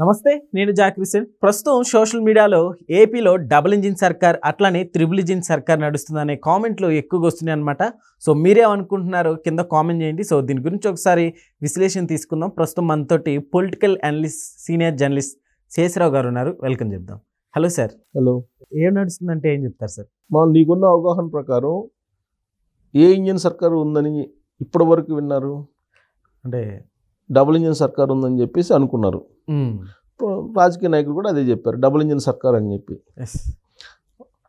నమస్తే, నేను జాక్రిసన్. ప్రస్తుతం సోషల్ మీడియాలో ఏపీలో డబుల్ ఇంజిన్ సర్కార్ అట్లానే త్రిబుల్ ఇంజిన్ సర్కార్ నడుస్తుందనే కామెంట్లు ఎక్కువగా వస్తున్నాయి అనమాట. సో మీరేమనుకుంటున్నారో కింద కామెంట్ చేయండి. సో దీని గురించి ఒకసారి విశ్లేషణ తీసుకుందాం. ప్రస్తుతం మనతోటి political analyst senior journalist Sesha Rao గారు ఉన్నారు. వెల్కమ్ చెప్దాం. Hello sir. హలో. ఏం నడుస్తుందంటే ఏం చెప్తారు సార్? నీకున్న అవగాహన ప్రకారం ఏ ఇంజిన్ సర్కారు ఉందని ఇప్పటి వరకు విన్నారు? అంటే డబుల్ ఇంజిన్ సర్కార్ ఉందని చెప్పేసి అనుకున్నారు. రాజకీయ నాయకులు కూడా అదే చెప్పారు, డబుల్ ఇంజిన్ సర్కార్ అని చెప్పి.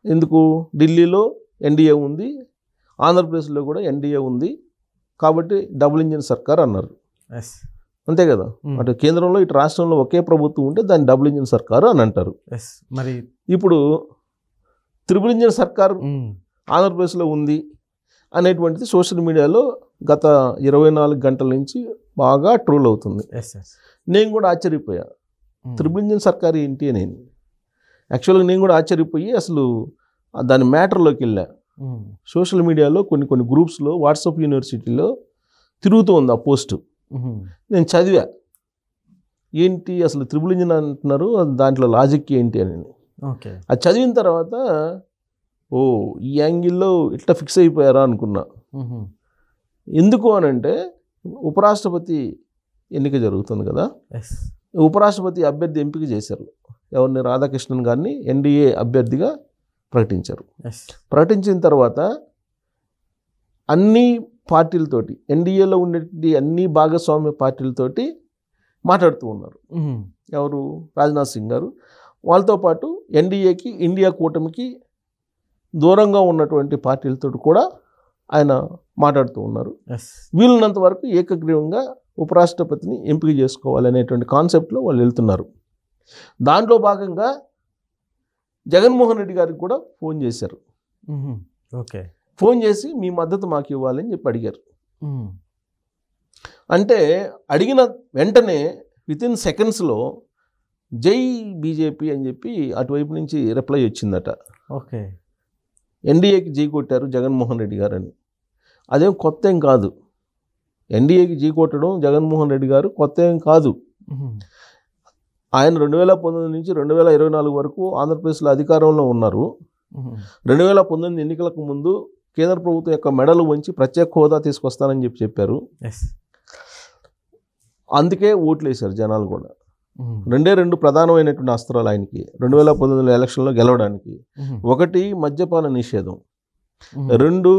ఎందుకు? ఢిల్లీలో ఎన్డీఏ ఉంది, ఆంధ్రప్రదేశ్లో కూడా ఎన్డీఏ ఉంది, కాబట్టి డబుల్ ఇంజిన్ సర్కార్ అన్నారు. అంతే కదా. అటు కేంద్రంలో ఇటు రాష్ట్రంలో ఒకే ప్రభుత్వం ఉంటే దాన్ని డబుల్ ఇంజిన్ సర్కారు అని అంటారు. మరి ఇప్పుడు త్రిబుల్ ఇంజిన్ సర్కార్ ఆంధ్రప్రదేశ్లో ఉంది అనేటువంటిది సోషల్ మీడియాలో గత 24 గంటల నుంచి బాగా ట్రోల్ అవుతుంది. నేను కూడా ఆశ్చర్యపోయా, త్రిబుల్ ఇంజిన్ సర్కార్ ఏంటి అని. యాక్చువల్గా నేను కూడా ఆశ్చర్యపోయి అసలు దాని మ్యాటర్లోకి వెళ్ళా. సోషల్ మీడియాలో కొన్ని గ్రూప్స్లో, వాట్సాప్ యూనివర్సిటీలో తిరుగుతూ ఉంది ఆ పోస్టు. నేను చదివా, ఏంటి అసలు త్రిబుల్ ఇంజిన్ అంటున్నారు, దాంట్లో లాజిక్ ఏంటి అని. అది చదివిన తర్వాత ఓ ఈ యాంగిల్లో ఇట్లా ఫిక్స్ అయిపోయారా అనుకున్నా. ఎందుకు అనంటే ఉపరాష్ట్రపతి ఎన్నిక జరుగుతుంది కదా. ఉపరాష్ట్రపతి అభ్యర్థి ఎంపిక చేశారు. ఎవరిని? రాధాకృష్ణన్ గారిని ఎన్డీఏ అభ్యర్థిగా ప్రకటించారు. ప్రకటించిన తర్వాత అన్ని పార్టీలతోటి, ఎన్డీఏలో ఉండే అన్ని భాగస్వామ్య పార్టీలతోటి మాట్లాడుతూ ఉన్నారు. ఎవరు? రాజ్నాథ్ సింగ్ గారు. వాళ్ళతో పాటు ఎన్డీఏకి, ఇండియా కూటమికి దూరంగా ఉన్నటువంటి పార్టీలతో కూడా ఆయన మాట్లాడుతూ ఉన్నారు. వీలున్నంత వరకు ఏకగ్రీవంగా ఉపరాష్ట్రపతిని ఎంపిక చేసుకోవాలనేటువంటి కాన్సెప్ట్లో వాళ్ళు వెళ్తున్నారు. దాంట్లో భాగంగా జగన్మోహన్ రెడ్డి గారికి కూడా ఫోన్ చేశారు. ఫోన్ చేసి మీ మద్దతు మాకు ఇవ్వాలని చెప్పి అడిగారు. అంటే అడిగిన వెంటనే వితిన్ సెకండ్స్లో జై బీజేపీ అని చెప్పి అటువైపు నుంచి రిప్లై వచ్చిందట. ఎన్డీఏకి జై కొట్టారు జగన్మోహన్ రెడ్డి గారు అని. అదేం కొత్త ఏం కాదు. ఎన్డీఏకి జై కొట్టడం జగన్మోహన్ రెడ్డి గారు కొత్త ఏం కాదు. ఆయన 2019 నుంచి 2024 వరకు ఆంధ్రప్రదేశ్లో అధికారంలో ఉన్నారు. 2019 ఎన్నికలకు ముందు కేంద్ర ప్రభుత్వం యొక్క మెడలు వంచి ప్రత్యేక హోదా తీసుకొస్తానని చెప్పారు. అందుకే ఓట్లు వేశారు జనాలు కూడా. రెండు ప్రధానమైనటువంటి అస్త్రాలు ఆయనకి 2019 ఎలక్షన్లో గెలవడానికి. ఒకటి మద్యపాన నిషేధం, 2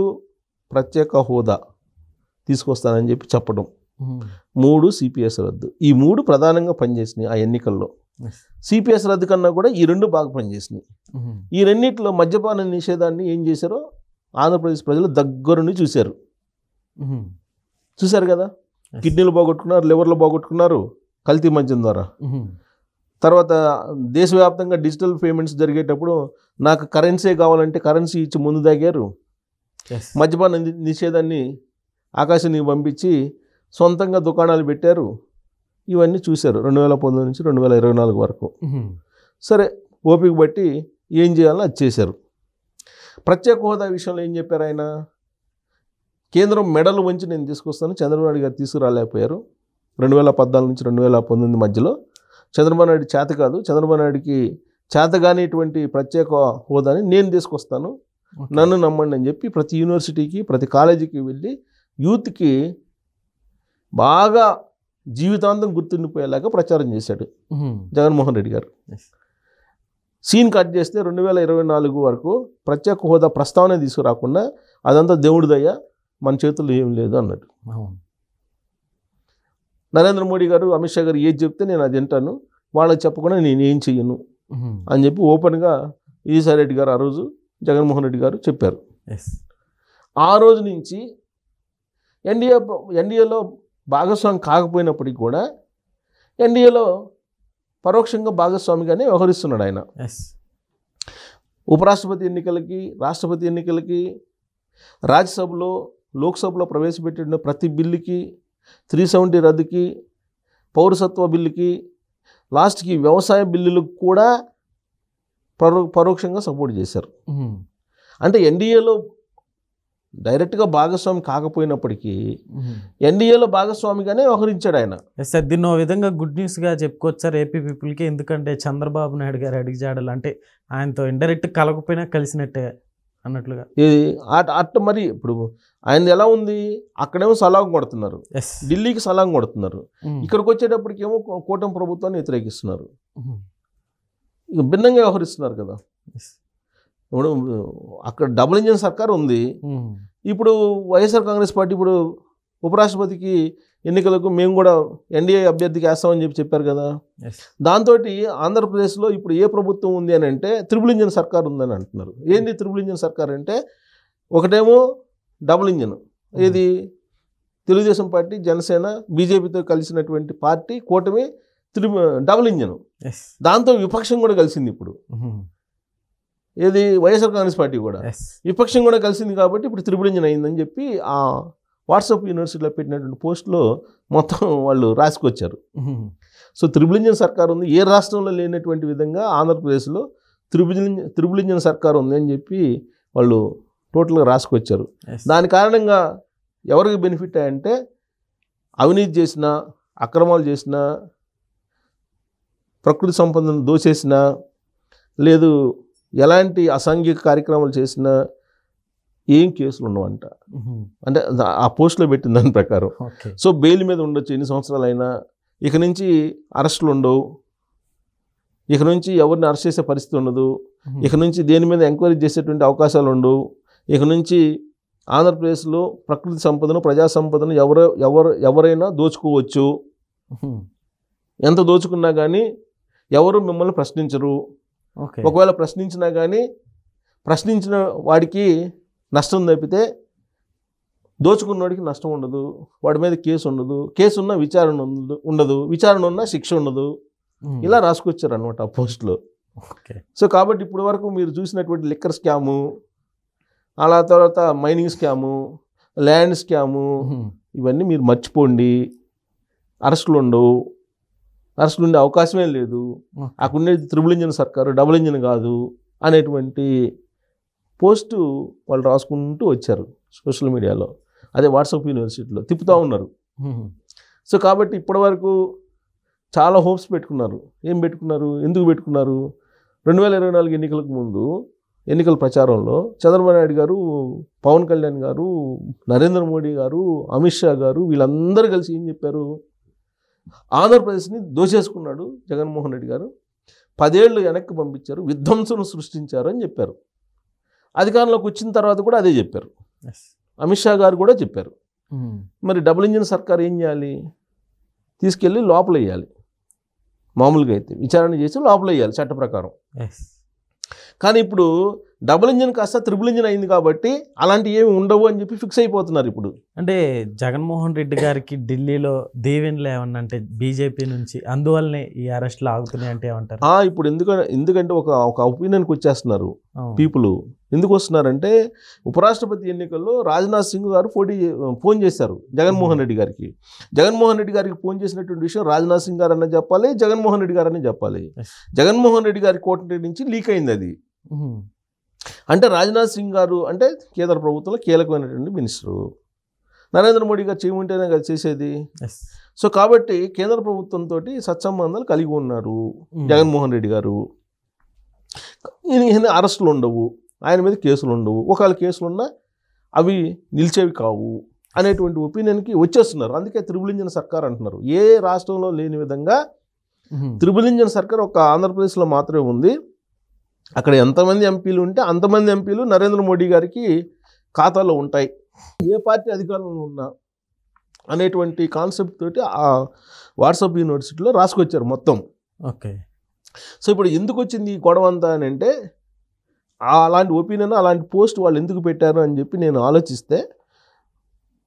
ప్రత్యేక హోదా తీసుకొస్తానని చెప్పి చెప్పడం, 3 సిపిఎస్ రద్దు. ఈ 3 ప్రధానంగా పనిచేసినాయి ఆ ఎన్నికల్లో. సిపిఎస్ రద్దు కన్నా కూడా ఈ 2 బాగా పనిచేసినాయి. ఈ రెండింటిలో మద్యపాన నిషేధాన్ని ఏం చేశారో ఆంధ్రప్రదేశ్ ప్రజలు దగ్గరుండి చూశారు. చూశారు కదా. కిడ్నీలు పోగొట్టుకున్నారు, లివర్లు పోగొట్టుకున్నారు కల్తీ మద్యం ద్వారా. తర్వాత దేశవ్యాప్తంగా డిజిటల్ పేమెంట్స్ జరిగేటప్పుడు నాకు కరెన్సీ కావాలంటే కరెన్సీ ఇచ్చి ముందు దాగారు. మద్యపాన నిషేధాన్ని ఆకాశానికి పంపించి సొంతంగా దుకాణాలు పెట్టారు. ఇవన్నీ చూశారు 2019 నుంచి 2024 వరకు. సరే, ఓపిక బట్టి ఏం చేయాలో అది చేశారు. ప్రత్యేక హోదా విషయంలో ఏం చెప్పారు ఆయన? కేంద్రం మెడలు వంచి నేను తీసుకొస్తాను, చంద్రబాబు నాయుడు గారు తీసుకురాలేకపోయారు. 2014 నుంచి 2019 మధ్యలో చంద్రబాబు నాయుడు చేత కాదు, చంద్రబాబు నాయుడికి చేతగానేటువంటి ప్రత్యేక హోదాని నేను తీసుకొస్తాను, నన్ను నమ్మండి అని చెప్పి ప్రతి యూనివర్సిటీకి, ప్రతి కాలేజీకి వెళ్ళి యూత్కి బాగా జీవితాంతం గుర్తుండిపోయేలాగా ప్రచారం చేశాడు జగన్మోహన్ రెడ్డి గారు. సీన్ కట్ చేస్తే 2024 వరకు ప్రత్యేక హోదా ప్రస్తావన తీసుకురాకుండా అదంతా దేవుడి దయ, మన చేతుల్లో ఏం లేదు అన్నాడు. నరేంద్ర మోడీ గారు, అమిత్ షా గారు ఏది చెప్తే నేను అది వింటాను, వాళ్ళకి చెప్పకుండా నేను ఏం చెయ్యను అని చెప్పి ఓపెన్గా ఈసారి రెడ్డి గారు ఆ రోజు జగన్మోహన్ రెడ్డి గారు చెప్పారు. ఆ రోజు నుంచి ఎన్డీఏలో భాగస్వామి కాకపోయినప్పటికీ కూడా ఎన్డీఏలో పరోక్షంగా భాగస్వామిగానే వ్యవహరిస్తున్నాడు ఆయన. ఉపరాష్ట్రపతి ఎన్నికలకి, రాష్ట్రపతి ఎన్నికలకి, రాజ్యసభలో, లోక్సభలో ప్రవేశపెట్టిన ప్రతి బిల్లుకి, 370 రద్దుకి, పౌరసత్వ బిల్లుకి, లాస్ట్కి వ్యవసాయ బిల్లులకు కూడా పరోక్షంగా సపోర్ట్ చేశారు. అంటే ఎన్డీఏలో డైరెక్ట్గా భాగస్వామి కాకపోయినప్పటికీ ఎన్డీఏలో భాగస్వామిగానే వ్యవహరించాడు ఆయన. సార్ దీన్ని ఓ విధంగా గుడ్ న్యూస్గా చెప్పుకోవచ్చు సార్ ఏపీ పీపుల్కి. ఎందుకంటే చంద్రబాబు నాయుడు గారు అడిగిజాడలు అంటే ఆయనతో ఇండైరెక్ట్ కలగకపోయినా కలిసినట్టే అన్నట్లుగా. అట్ట మరి ఇప్పుడు ఆయన ఎలా ఉంది, అక్కడేమో సలాం కొడుతున్నారు, ఢిల్లీకి సలాం కొడుతున్నారు, ఇక్కడికి వచ్చేటప్పటికేమో కూటమి ప్రభుత్వాన్ని వ్యతిరేకిస్తున్నారు. ఇక భిన్నంగా వ్యవహరిస్తున్నారు కదా. ఇప్పుడు అక్కడ డబుల్ ఇంజిన్ సర్కార్ ఉంది. ఇప్పుడు వైఎస్ఆర్ కాంగ్రెస్ పార్టీ ఇప్పుడు ఉపరాష్ట్రపతికి ఎన్నికలకు మేము కూడా ఎన్డీఏ అభ్యర్థికి వేస్తామని చెప్పారు కదా. దాంతో ఆంధ్రప్రదేశ్లో ఇప్పుడు ఏ ప్రభుత్వం ఉంది అని అంటే త్రిబుల్ ఇంజిన్ సర్కార్ ఉందని అంటున్నారు. ఏంటి త్రిబుల్ ఇంజిన్ సర్కార్ అంటే, ఒకటేమో డబుల్ ఇంజిన్, ఏది తెలుగుదేశం పార్టీ, జనసేన, బీజేపీతో కలిసినటువంటి పార్టీ కూటమి డబుల్ ఇంజిన్. దాంతో విపక్షం కూడా కలిసింది. ఇప్పుడు ఏది వైఎస్ఆర్ కాంగ్రెస్ పార్టీ కూడా విపక్షం కూడా కలిసింది కాబట్టి ఇప్పుడు త్రిబుల్ ఇంజిన్ అయిందని చెప్పి ఆ వాట్సాప్ యూనివర్సిటీలో పెట్టినటువంటి పోస్టులో మొత్తం వాళ్ళు రాసుకొచ్చారు. సో త్రిబుల్ ఇంజిన్ సర్కార్ ఉంది, ఏ రాష్ట్రంలో లేనటువంటి విధంగా ఆంధ్రప్రదేశ్లో త్రిబుల్ ఇంజిన్ సర్కార్ ఉంది అని చెప్పి వాళ్ళు టోటల్గా రాసుకొచ్చారు. దాని కారణంగా ఎవరికి బెనిఫిట్ అంటే, అవినీతి చేసిన, అక్రమాలు చేసిన, ప్రకృతి సంపదను దోచేసిన, లేదు ఎలాంటి అసాంఘిక కార్యక్రమాలు చేసినా ఏం కేసులు ఉండవంట. అంటే ఆ పోస్టులో పెట్టిన దాని ప్రకారం. సో బెయిల్ మీద ఉండొచ్చు ఎన్ని సంవత్సరాలైనా, ఇక నుంచి అరెస్టులు ఉండవు, ఇక నుంచి ఎవరిని అరెస్ట్ చేసే పరిస్థితి ఉండదు, ఇక నుంచి దేని మీద ఎంక్వైరీ చేసేటువంటి అవకాశాలు ఉండవు, ఇక నుంచి ఆంధ్రప్రదేశ్లో ప్రకృతి సంపదను, ప్రజా సంపదను ఎవరైనా దోచుకోవచ్చు, ఎంత దోచుకున్నా కానీ ఎవరు మిమ్మల్ని ప్రశ్నించరు, ఒకవేళ ప్రశ్నించినా కానీ ప్రశ్నించిన వాడికి నష్టం తప్పితే దోచుకున్నవాడికి నష్టం ఉండదు, వాడి మీద కేసు ఉండదు, కేసు ఉన్నా విచారణ ఉండదు, విచారణ ఉన్నా శిక్ష ఉండదు. ఇలా రాసుకొచ్చారు అనమాట ఆ పోస్ట్లో. సో కాబట్టి ఇప్పటి వరకు మీరు చూసినటువంటి లిక్కర్ స్కాము, అలా తర్వాత మైనింగ్ స్కాము, ల్యాండ్ స్కాము, ఇవన్నీ మీరు మర్చిపోండి. అరెస్టులు ఉండవు, అరెస్టులు ఉండే అవకాశమే లేదు, అక్కడ ఉండేది త్రిబుల్ ఇంజిన్ సర్కారు, డబుల్ ఇంజిన్ కాదు అనేటువంటి పోస్టు వాళ్ళు రాసుకుంటూ వచ్చారు సోషల్ మీడియాలో. అదే వాట్సాప్ యూనివర్సిటీలో తిప్పుతూ ఉన్నారు. సో కాబట్టి ఇప్పటివరకు చాలా హోప్స్ పెట్టుకున్నారు. ఏం పెట్టుకున్నారు, ఎందుకు పెట్టుకున్నారు? 2024 ఎన్నికలకు ముందు ఎన్నికల ప్రచారంలో చంద్రబాబు నాయుడు గారు, పవన్ కళ్యాణ్ గారు, నరేంద్ర మోడీ గారు, అమిత్ షా గారు వీళ్ళందరూ కలిసి ఏం చెప్పారు, ఆంధ్రప్రదేశ్ని దోచేసుకున్నాడు జగన్మోహన్ రెడ్డి గారు, 10 ఏళ్ళు వెనక్కి పంపించారు, విధ్వంసం సృష్టించారు అని చెప్పారు. అధికారంలోకి వచ్చిన తర్వాత కూడా అదే చెప్పారు. అమిత్ షా గారు కూడా చెప్పారు. మరి డబుల్ ఇంజిన్ సర్కార్ ఏం చేయాలి, తీసుకెళ్ళి లోపల వేయాలి. మామూలుగా అయితే విచారణ చేసి లోపల వేయాలి చట్ట ప్రకారం. కానీ ఇప్పుడు డబుల్ ఇంజిన్ కాస్త త్రిబుల్ ఇంజిన్ అయింది కాబట్టి అలాంటివి ఏమి ఉండవు అని చెప్పి ఫిక్స్ అయిపోతున్నారు. ఇప్పుడు అంటే జగన్మోహన్ రెడ్డి గారికి ఢిల్లీలో దీవెనలు ఏమన్నా అంటే బీజేపీ నుంచి, అందువల్లనే ఈ అరెస్టులు ఆగుతున్నాయి అంటే ఏమంటారు? ఇప్పుడు ఎందుకంటే ఒక ఒపీనియన్కి వచ్చేస్తున్నారు పీపుల్. ఎందుకు వస్తున్నారంటే, ఉపరాష్ట్రపతి ఎన్నికల్లో రాజ్నాథ్ సింగ్ గారు ఫోన్ చేశారు జగన్మోహన్ రెడ్డి గారికి. జగన్మోహన్ రెడ్డి గారికి ఫోన్ చేసినటువంటి విషయం రాజ్నాథ్ సింగ్ గారు అన్న చెప్పాలి, జగన్మోహన్ రెడ్డి గారు అని చెప్పాలి. జగన్మోహన్ రెడ్డి గారి కోట నుంచి లీక్ అయింది అది. అంటే రాజ్నాథ్ సింగ్ గారు అంటే కేంద్ర ప్రభుత్వంలో కీలకమైనటువంటి మినిస్టరు, నరేంద్ర మోడీ గారు చేయమంటేనే కదా చేసేది. సో కాబట్టి కేంద్ర ప్రభుత్వంతో సత్సంబంధాలు కలిగి ఉన్నారు జగన్మోహన్ రెడ్డి గారు. ఈయన అరెస్టులు ఉండవు, ఆయన మీద కేసులు ఉండవు, ఒకవేళ కేసులు ఉన్నా అవి నిలిచేవి కావు అనేటువంటి ఒపీనియన్కి వచ్చేస్తున్నారు. అందుకే త్రిబుల్ ఇంజిన్ సర్కార్ అంటున్నారు. ఏ రాష్ట్రంలో లేని విధంగా త్రిబుల్ ఇంజిన్ సర్కార్ ఒక ఆంధ్రప్రదేశ్లో మాత్రమే ఉంది. అక్కడ ఎంతమంది ఎంపీలు ఉంటే అంతమంది ఎంపీలు నరేంద్ర మోడీ గారికి ఖాతాలో ఉంటాయి, ఏ పార్టీ అధికారంలో ఉన్నా అనేటువంటి కాన్సెప్ట్ తోటి ఆ వాట్సాప్ యూనివర్సిటీలో రాసుకొచ్చారు మొత్తం. ఓకే. సో ఇప్పుడు ఎందుకు వచ్చింది ఈ గొడవ అంతా అని అంటే, అలాంటి ఒపీనియన్, అలాంటి పోస్ట్ వాళ్ళు ఎందుకు పెట్టారు అని చెప్పి నేను ఆలోచిస్తే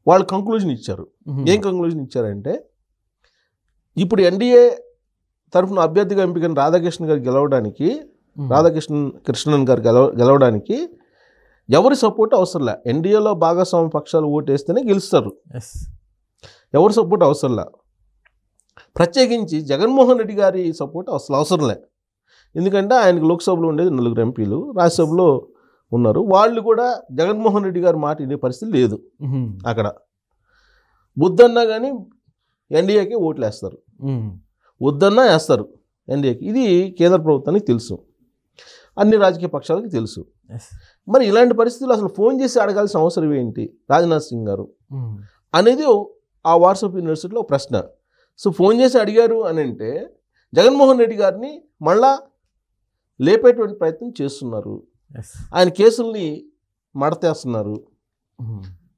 వాళ్ళు కంక్లూజన్ ఇచ్చారు. ఏం కంక్లూజన్ ఇచ్చారంటే, ఇప్పుడు ఎన్డీఏ తరఫున అభ్యర్థిగా ఎంపికైన రాధాకృష్ణన్ గారు గెలవడానికి ఎవరి సపోర్ట్ అవసరంలే. ఎన్డీఏలో భాగస్వామ్య పక్షాలు ఓటేస్తేనే గెలుస్తారు, ఎవరి సపోర్ట్ అవసరంలే. ప్రత్యేకించి జగన్మోహన్ రెడ్డి గారి సపోర్ట్ అవసరంలే. ఎందుకంటే ఆయనకు లోక్సభలో ఉండేది 4 ఎంపీలు, రాజ్యసభలో ఉన్నారు. వాళ్ళు కూడా జగన్మోహన్ రెడ్డి గారి మాట వినే పరిస్థితి లేదు. అక్కడ వద్దన్నా కానీ ఎన్డీఏకి ఓట్లు వేస్తారు, వద్దన్నా వేస్తారు ఎన్డీఏకి. ఇది కేంద్ర ప్రభుత్వానికి తెలుసు, అన్ని రాజకీయ పక్షాలకి తెలుసు. మరి ఇలాంటి పరిస్థితులు అసలు ఫోన్ చేసి అడగాల్సిన అవసరం ఏంటి రాజ్నాథ్ సింగ్ గారు అనేది ఆ వాట్సాప్ యూనివర్సిటీలో ప్రశ్న. సో ఫోన్ చేసి అడిగారు అని అంటే జగన్మోహన్ రెడ్డి గారిని మళ్ళా లేపేటువంటి ప్రయత్నం చేస్తున్నారు. ఆయన కేసుల్ని మడతేస్తున్నారు,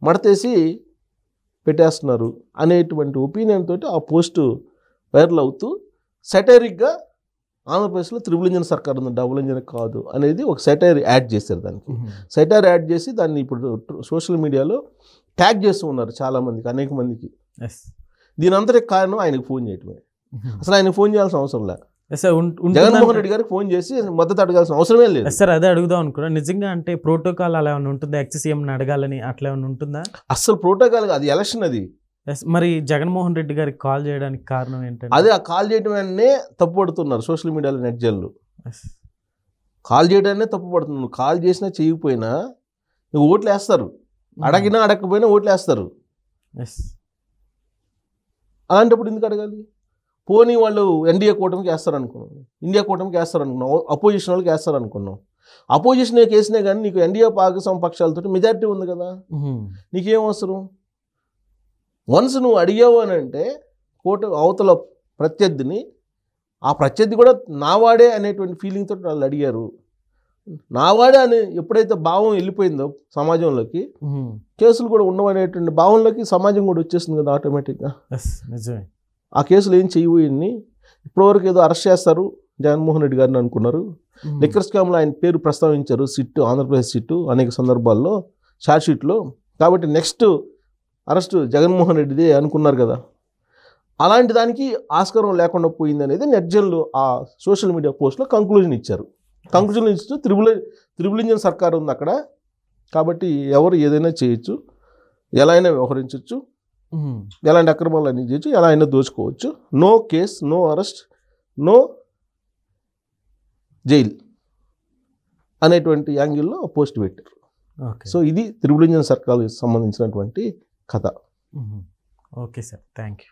మడతేసి పెట్టేస్తున్నారు అనేటువంటి ఒపీనియన్ తోటి ఆ పోస్టు వైరల్ అవుతూ సెటైరిక్గా ఆంధ్రప్రదేశ్లో త్రిబుల్ ఇంజన్ సర్కార్ ఉంది, డబుల్ ఇంజన్ కాదు అనేది ఒక సెటైర్ యాడ్ చేశారు. దానికి సెటైర్ యాడ్ చేసి దాన్ని ఇప్పుడు సోషల్ మీడియాలో ట్యాగ్ చేస్తూ ఉన్నారు చాలామందికి, అనేక మందికి. దీని అంతటికి కారణం ఆయనకు ఫోన్ చేయటమే. అసలు ఆయనకు ఫోన్ చేయాల్సిన అవసరం లేదు. జగన్మోహన్ రెడ్డి గారికి ఫోన్ చేసి మద్దతు అడగాల్సిన అవసరమే లేదు. సార్ అదే అడుగుదాం అనుకున్నా, నిజంగా అంటే ప్రోటోకాల్ అలా ఏమైనా ఉంటుందా, ఎక్స్-సీఎం అడగాలని అట్లా ఏమైనా ఉంటుందా? అసలు ప్రోటోకాల్ అది ఎలక్షన్ అది. మరి జగన్మోహన్ రెడ్డి గారికి కాల్ చేయడానికి కారణం ఏంటంటే అదే ఆ కాల్ చేయడమే తప్పుపడుతున్నారు సోషల్ మీడియాలో నెట్జన్లు. కాల్ చేయడాన్నే తప్పుపడుతున్నారు. కాల్ చేసినా చేయకపోయినా నువ్వు ఓట్లు వేస్తారు, అడగినా అడగకపోయినా ఓట్లు వేస్తారు. అలాంటప్పుడు ఎందుకు అడగాలి? పోనీ వాళ్ళు ఎన్డీఏ కూటమికి వేస్తారనుకున్నాం, ఇండియా కూటమికి వేస్తారనుకున్నాం, అపోజిషన్ వాళ్ళకి వేస్తారనుకున్నాం. అపోజిషన్ కేసినా కానీ నీకు ఎన్డీఏ పాకిస్తాన్ పక్షాలతో మెజారిటీ ఉంది కదా, నీకేం అవసరం? వన్స్ నువ్వు అడిగావు అని అంటే అవతల ప్రత్యర్థిని, ఆ ప్రత్యర్థి కూడా నావాడే అనేటువంటి ఫీలింగ్ తోటి వాళ్ళు అడిగారు. నావాడే అని ఎప్పుడైతే భావం వెళ్ళిపోయిందో సమాజంలోకి, కేసులు కూడా ఉండవనేటువంటి భావంలోకి సమాజం కూడా వచ్చేస్తుంది కదా ఆటోమేటిక్గా. నిజమే. ఆ కేసులు ఏం చేయబోయింది, ఇప్పటివరకు ఏదో అరెస్ట్ చేస్తారు జగన్మోహన్ రెడ్డి గారిని అనుకున్నారు. లిక్కర్ స్కామ్లో ఆయన పేరు ప్రస్తావించారు, సిట్టు, ఆంధ్రప్రదేశ్ సిట్టు అనేక సందర్భాల్లో ఛార్జ్ షీట్లో. కాబట్టి నెక్స్ట్ అరెస్ట్ జగన్మోహన్ రెడ్డిదే అనుకున్నారు కదా. అలాంటి దానికి ఆస్కారం లేకుండా పోయింది అనేది నెట్జన్లు ఆ సోషల్ మీడియా పోస్ట్లో కంక్లూజన్ ఇచ్చారు. కంక్లూజన్ ఇస్తూ త్రిబుల్ ఇంజన్ సర్కార్ ఉంది అక్కడ, కాబట్టి ఎవరు ఏదైనా చేయొచ్చు, ఎలా అయినా వ్యవహరించవచ్చు, ఎలాంటి అక్రమాలు అన్నీ చేయొచ్చు, ఎలా అయినా దోచుకోవచ్చు, no case, no arrest, no jail అనేటువంటి యాంగిల్లో పోస్ట్ పెట్టారు. సో ఇది త్రిబుల్ ఇంజన్ సర్కార్కి సంబంధించినటువంటి కథ. Okay sir, thank you.